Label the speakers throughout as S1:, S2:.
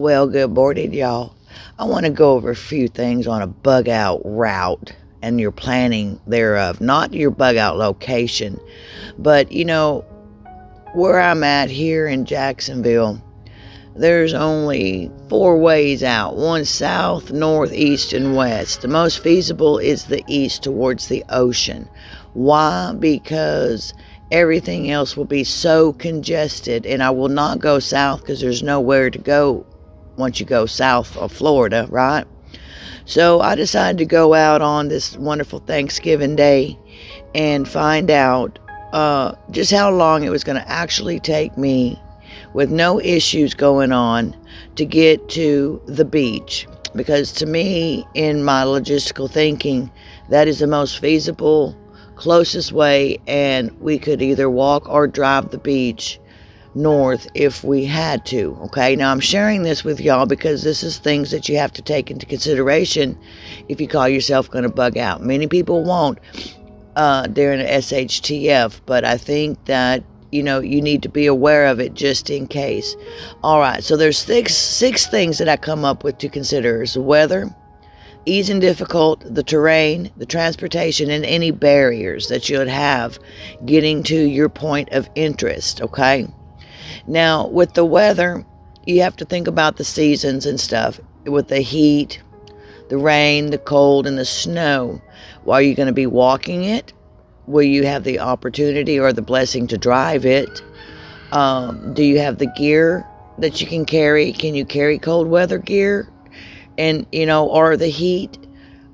S1: Well, good morning, y'all. I want to go over a few things on a bug out route and your planning thereof. Not your bug out location, but where I'm at here in Jacksonville, there's only 4 ways out: one south, north, east, and west. The most feasible is the east towards the ocean. Why? Because everything else will be so congested, and I will not go south because there's nowhere to go once you go south of Florida, right? So I decided to go out on this wonderful Thanksgiving Day and find out just how long it was going to actually take me, with no issues going on, to get to the beach. Because to me, in my logistical thinking, that is the most feasible, closest way, and we could either walk or drive the beach north if we had to. Okay, now I'm sharing this with y'all because this is things that you have to take into consideration if you call yourself going to bug out. Many people won't during an SHTF, but I think that you need to be aware of it just in case. All right, so there's six things that I come up with to consider: is the weather, ease and difficult, the terrain, the transportation, and any barriers that you would have getting to your point of interest. Okay, now with the weather, you have to think about the seasons and stuff. With the heat, the rain, the cold, and the snow, while you're going to be walking it, will you have the opportunity or the blessing to drive it? Do you have the gear that you can carry? Can you carry cold weather gear? And, or the heat?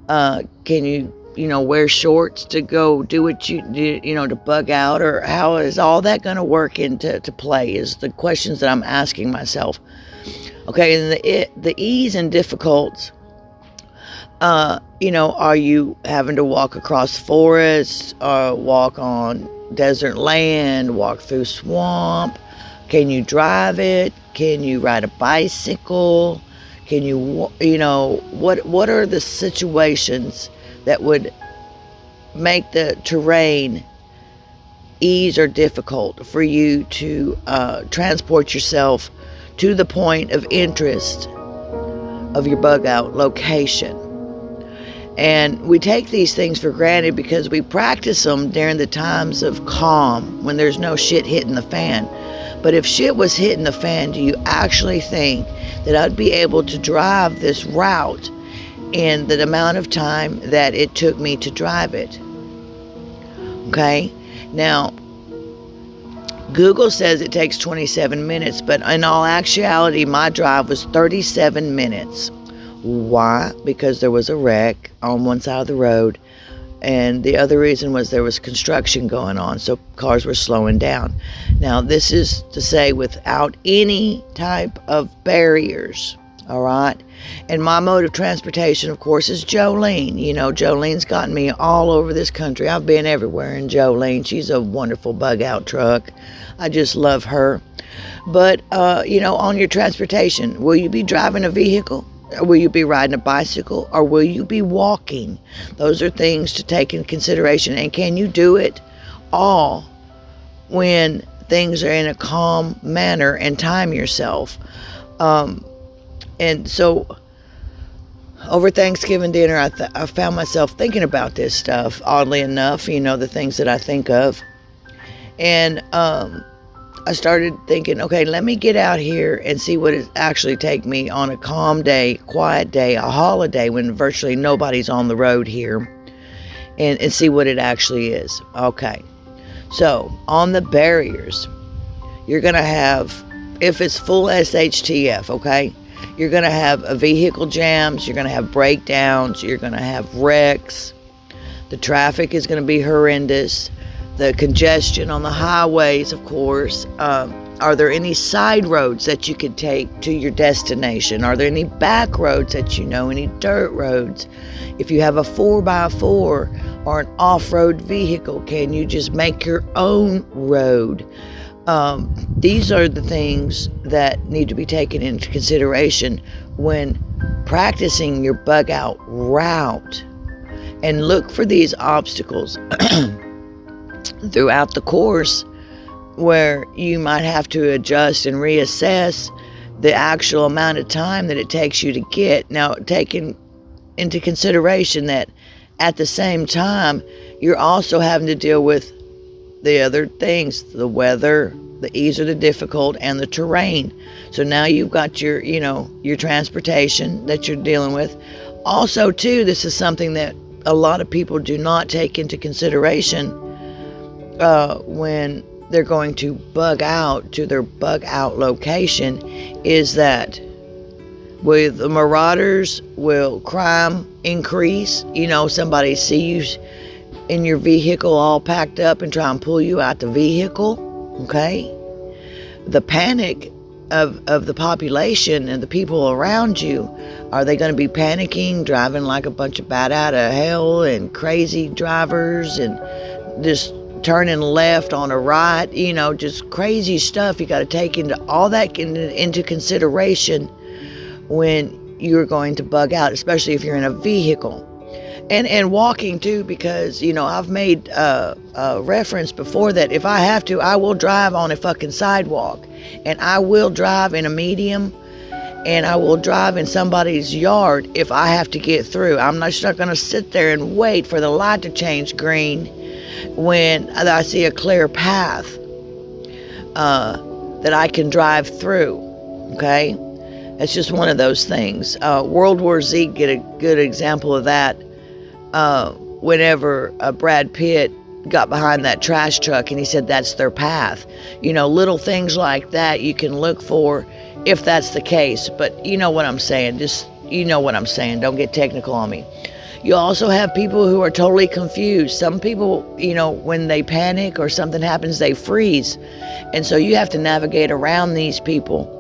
S1: Can you, wear shorts to go do what you do, to bug out? Or how is all that going to work into play is the questions that I'm asking myself. Okay, and the ease and difficult, are you having to walk across forests, walk on desert land, walk through swamp? Can you drive it? Can you ride a bicycle? Can you, what are the situations that would make the terrain ease or difficult for you to transport yourself to the point of interest of your bug out location? And we take these things for granted because we practice them during the times of calm when there's no shit hitting the fan. But if shit was hitting the fan, do you actually think that I'd be able to drive this route in the amount of time that it took me to drive it? Okay, now Google says it takes 27 minutes, but in all actuality, my drive was 37 minutes. Why? Because there was a wreck on one side of the road, and the other reason was there was construction going on, so cars were slowing down. Now, this is to say without any type of barriers, all right? And my mode of transportation, of course, is Jolene. Jolene's gotten me all over this country. I've been everywhere in Jolene. She's a wonderful bug-out truck. I just love her. But, on your transportation, will you be driving a vehicle? Or will you be riding a bicycle? Or will you be walking? Those are things to take into consideration. And can you do it all when things are in a calm manner and time yourself? And so over Thanksgiving dinner, I found myself thinking about this stuff, oddly enough, the things that I think of. And I started thinking, okay, let me get out here and see what it actually take me on a calm day, quiet day, a holiday when virtually nobody's on the road here, and see what it actually is. Okay, so on the barriers, you're going to have, if it's full SHTF, okay, you're going to have vehicle jams, you're going to have breakdowns, you're going to have wrecks, the traffic is going to be horrendous. The congestion on the highways, of course. Are there any side roads that you could take to your destination? Are there any back roads that any dirt roads? If you have a 4x4 or an off-road vehicle, can you just make your own road? These are the things that need to be taken into consideration when practicing your bug out route. And look for these obstacles throughout the course where you might have to adjust and reassess the actual amount of time that it takes you to get. Now, taking into consideration that at the same time, you're also having to deal with the other things, the weather, the ease or the difficult, and the terrain. So now you've got your, your transportation that you're dealing with. Also, too, this is something that a lot of people do not take into consideration when they're going to bug out to their bug out location, is that with the marauders, will crime increase? Somebody see you in your vehicle all packed up and try and pull you out the vehicle, okay? The panic of the population and the people around you, are they going to be panicking, driving like a bunch of bat out of hell and crazy drivers and just turning left on a right, just crazy stuff? You got to take all that into consideration when you're going to bug out, especially if you're in a vehicle. And walking too, because, I've made a reference before that if I have to, I will drive on a fucking sidewalk, and I will drive in a medium, and I will drive in somebody's yard if I have to get through. I'm not going to sit there and wait for the light to change green when I see a clear path that I can drive through, okay? It's just one of those things. World War Z get a good example of that. Whenever Brad Pitt got behind that trash truck and he said that's their path. Little things like that you can look for if that's the case. But you know what I'm saying. Don't get technical on me. You also have people who are totally confused. Some people, when they panic or something happens, they freeze. And so you have to navigate around these people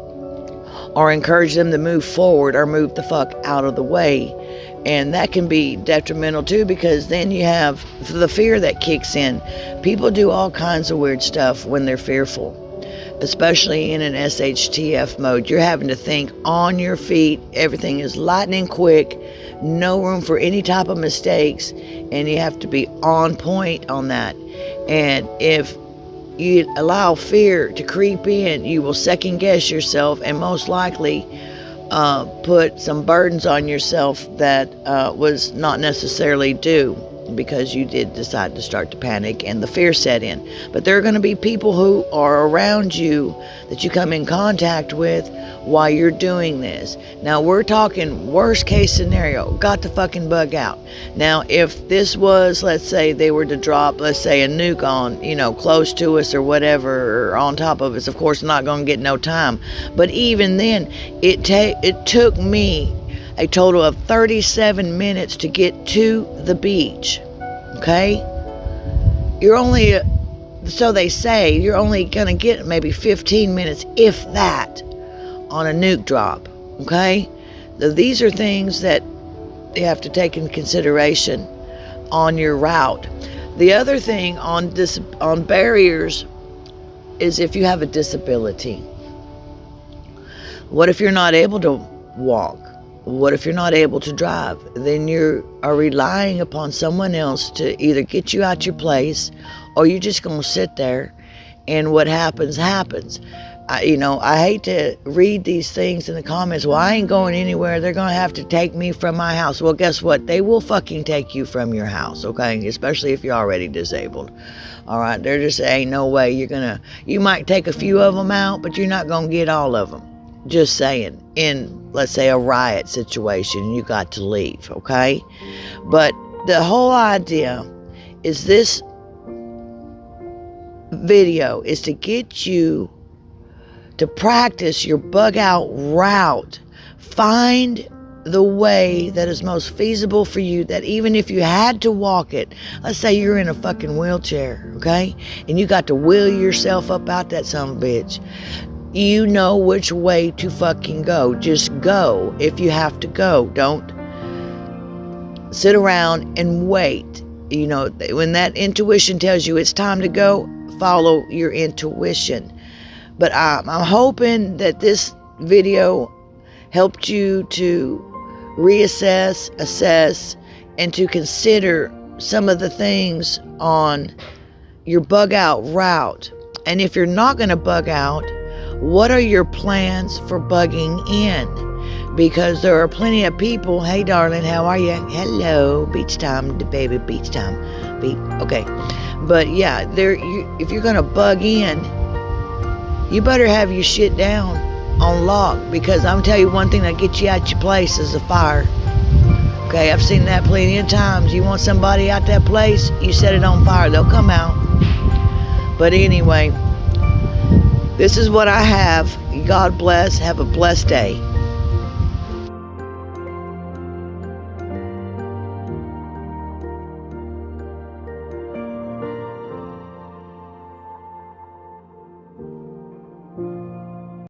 S1: or encourage them to move forward or move the fuck out of the way. And that can be detrimental too, because then you have the fear that kicks in. People do all kinds of weird stuff when they're fearful, especially in an SHTF mode. You're having to think on your feet. Everything is lightning quick, no room for any type of mistakes, and you have to be on point on that. And if you allow fear to creep in, you will second guess yourself and most likely put some burdens on yourself that was not necessarily due, because you did decide to start to panic and the fear set in. But there are going to be people who are around you that you come in contact with while you're doing this. Now, we're talking worst case scenario, got to fucking bug out. Now, if this was, let's say they were to drop, let's say, a nuke on, close to us or whatever, or on top of us, of course, not going to get no time. But even then, it took me a total of 37 minutes to get to the beach, okay? So they say, you're only going to get maybe 15 minutes, if that, on a nuke drop, okay? These are things that you have to take into consideration on your route. The other thing on barriers is if you have a disability. What if you're not able to walk? What if you're not able to drive? Then you are relying upon someone else to either get you out your place, or you're just going to sit there, and what happens, happens. I hate to read these things in the comments. Well, I ain't going anywhere. They're going to have to take me from my house. Well, guess what? They will fucking take you from your house, okay? Especially if you're already disabled. All right? There just ain't no way you might take a few of them out, but you're not going to get all of them. Just saying, in, let's say, a riot situation, you got to leave, okay? But the whole idea is this video is to get you to practice your bug out route. Find the way that is most feasible for you, that even if you had to walk it, let's say you're in a fucking wheelchair, okay? And you got to wheel yourself up out that son of a bitch. You know which way to fucking go. Just go if you have to go. Don't sit around and wait. When that intuition tells you it's time to go, follow your intuition. But I'm hoping that this video helped you to reassess, assess, and to consider some of the things on your bug out route. And if you're not going to bug out, What are your plans for bugging in? Because there are plenty of people. Hey, darling, how are you? Hello, beach time, baby, beach time. Okay, but yeah, if you're gonna bug in, you better have your shit down on lock, because I'm telling you one thing that gets you out your place is a fire. Okay, I've seen that plenty of times. You want somebody out that place, you set it on fire, they'll come out. But anyway, this is what I have. God bless. Have a blessed day.